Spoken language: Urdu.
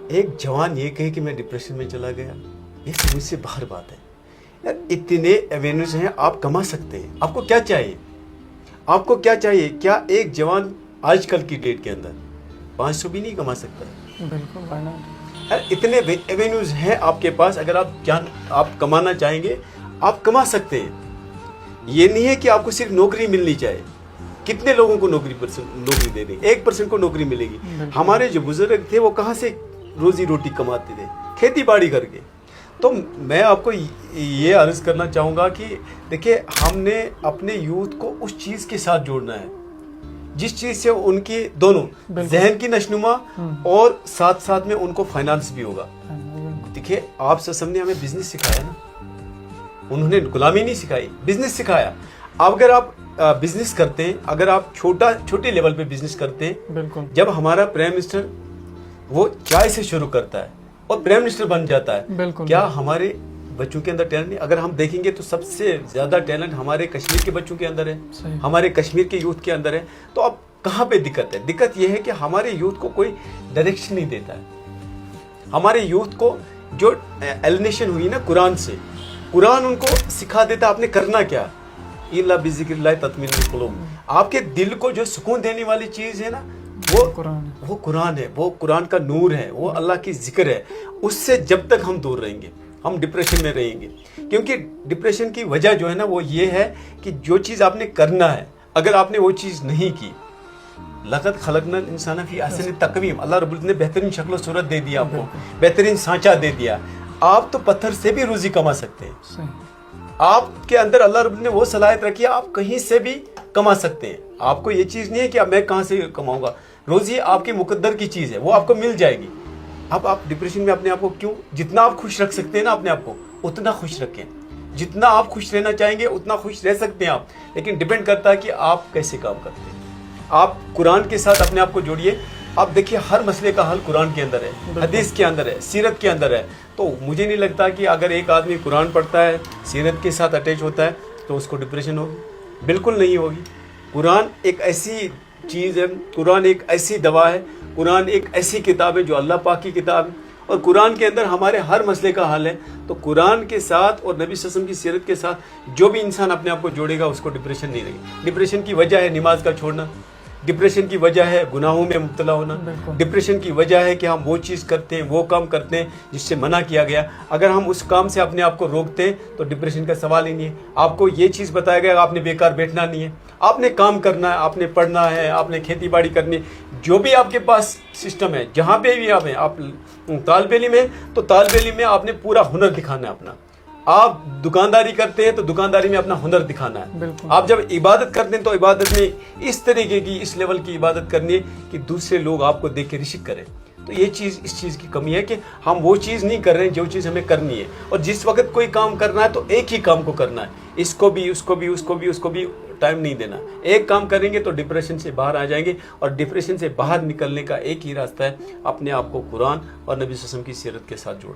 ایک جوان یہ کہے کہ میں ڈپریشن میں چلا گیا، یہ سمجھ سے باہر بات ہے یار. اتنے ایوینیوز ہیں، آپ کما سکتے ہیں. آپ کو کیا چاہیے؟ آپ کو کیا چاہیے؟ کیا ایک جوان آج کل کی ڈیٹ کے اندر 500 بھی نہیں کما سکتا ہے؟ بالکل یار اتنے ایوینیوز ہیں آپ کے پاس. اگر آپ کمانا چاہیں گے آپ کما سکتے ہیں. یہ نہیں ہے کہ آپ کو صرف نوکری ملنی چاہیے. کتنے لوگوں کو نوکری دے دیں؟ 1% کو نوکری ملے گی. ہمارے جو بزرگ تھے وہ کہاں سے روزی روٹی کماتے تھے؟ کھیتی باڑی کر کے. تو میں آپ کو یہ عرض کرنا چاہوں گا کہ دیکھیں، ہم نے اپنے یوتھ کو اس چیز کے ساتھ جوڑنا ہے جس چیز سے ان کی دونوں ذہن کی نشوونما اور ساتھ ساتھ میں ان کو فائنانس بھی ہوگا. دیکھیں، آپ سسم نے ہمیں بزنس سکھایا نا، انہوں نے غلامی نہیں سکھائی، بزنس سکھایا. اب اگر آپ بزنس کرتے ہیں، اگر آپ چھوٹے لیول پہ بزنس کرتے ہیں، جب ہمارا پرائم منسٹر وہ چائے سے شروع کرتا ہے اور پرائم منسٹر بن جاتا ہے، کیا ہمارے بچوں کے اندر ٹیلنٹ نہیں؟ اگر ہم دیکھیں گے تو سب سے زیادہ ٹیلنٹ ہمارے کشمیر کے بچوں کے اندر ہے، ہمارے کشمیر کے یوتھ کے اندر ہے. تو اب کہاں پہ دقت ہے؟ دقت یہ ہے کہ ہمارے یوتھ کو کوئی ڈائریکشن نہیں دیتا ہے. ہمارے یوتھ کو جو ایلینیشن ہوئی نا قرآن سے، قرآن ان کو سکھا دیتا آپ نے کرنا کیا. الا بذکر اللہ تطمئن القلوب. آپ کے دل کو جو سکون دینے والی چیز ہے نا، وہ قرآن ہے، وہ قرآن کا نور ہے، وہ اللہ کی ذکر ہے. اس سے جب تک ہم دور رہیں گے ہم ڈپریشن میں رہیں گے. کیونکہ ڈپریشن کی وجہ جو ہے نا وہ یہ ہے کہ جو چیز آپ نے کرنا ہے اگر آپ نے وہ چیز نہیں کی، لقد خلقنا الانسان فی احسن تقویم، اللہ رب العزت نے بہترین شکل و صورت دے دیا، آپ کو بہترین سانچہ دے دیا. آپ تو پتھر سے بھی روزی کما سکتے ہیں. آپ کے اندر اللہ رب نے وہ صلاحیت رکھی ہے، آپ کہیں سے بھی کما سکتے ہیں. آپ کو یہ چیز نہیں ہے کہ اب میں کہاں سے کماؤں گا. روزی آپ کی مقدر کی چیز ہے، وہ آپ کو مل جائے گی. اب آپ ڈپریشن میں اپنے آپ کو کیوں؟ جتنا آپ خوش رکھ سکتے ہیں نا اپنے آپ کو اتنا خوش رکھیں. جتنا آپ خوش رہنا چاہیں گے اتنا خوش رہ سکتے ہیں آپ. لیکن ڈیپینڈ کرتا ہے کہ آپ کیسے کام کرتے ہیں. آپ قرآن کے ساتھ اپنے آپ کو جوڑیے. آپ دیکھیے ہر مسئلے کا حل قرآن کے اندر ہے، حدیث کے اندر ہے، سیرت کے اندر ہے. تو مجھے نہیں لگتا کہ اگر ایک آدمی قرآن پڑھتا ہے، سیرت کے ساتھ اٹیچ ہوتا ہے تو اس کو ڈپریشن ہوگی. بالکل نہیں ہوگی. قرآن ایک ایسی چیز ہے، قرآن ایک ایسی دوا ہے، قرآن ایک ایسی کتاب ہے جو اللہ پاک کی کتاب ہے، اور قرآن کے اندر ہمارے ہر مسئلے کا حل ہے. تو قرآن کے ساتھ اور نبی صلی اللہ علیہ وسلم کی سیرت کے ساتھ جو بھی انسان اپنے آپ کو جوڑے گا اس کو ڈپریشن نہیں لگے. ڈپریشن کی وجہ ہے نماز کا چھوڑنا، ڈپریشن کی وجہ ہے گناہوں میں مبتلا ہونا، ڈپریشن کی وجہ ہے کہ ہم وہ چیز کرتے ہیں، وہ کام کرتے ہیں جس سے منع کیا گیا. اگر ہم اس کام سے اپنے آپ کو روکتے ہیں تو ڈپریشن کا سوال ہی نہیں ہے. آپ کو یہ چیز بتایا گیا آپ نے بیکار بیٹھنا نہیں ہے، آپ نے کام کرنا ہے، آپ نے پڑھنا ہے، آپ نے کھیتی باڑی کرنی ہے. جو بھی آپ کے پاس سسٹم ہے، جہاں پہ بھی آپ ہیں، آپ طالب علم ہیں تو طالب علم میں آپ نے پورا ہنر دکھانا ہے اپنا. آپ دکانداری کرتے ہیں تو دکانداری میں اپنا ہنر دکھانا ہے. آپ جب عبادت کرتے ہیں تو عبادت میں اس طریقے کی، اس لیول کی عبادت کرنی ہے کہ دوسرے لوگ آپ کو دیکھ کے رشک کریں. تو یہ چیز، اس چیز کی کمی ہے کہ ہم وہ چیز نہیں کر رہے ہیں جو چیز ہمیں کرنی ہے. اور جس وقت کوئی کام کرنا ہے تو ایک ہی کام کو کرنا ہے، اس کو بھی اس کو بھی اس کو بھی اس کو بھی ٹائم نہیں دینا. ایک کام کریں گے تو ڈپریشن سے باہر آ جائیں گے. اور ڈپریشن سے باہر نکلنے کا ایک ہی راستہ ہے، اپنے آپ کو قرآن اور نبی صلی اللہ علیہ وسلم کی سیرت کے ساتھ جوڑ.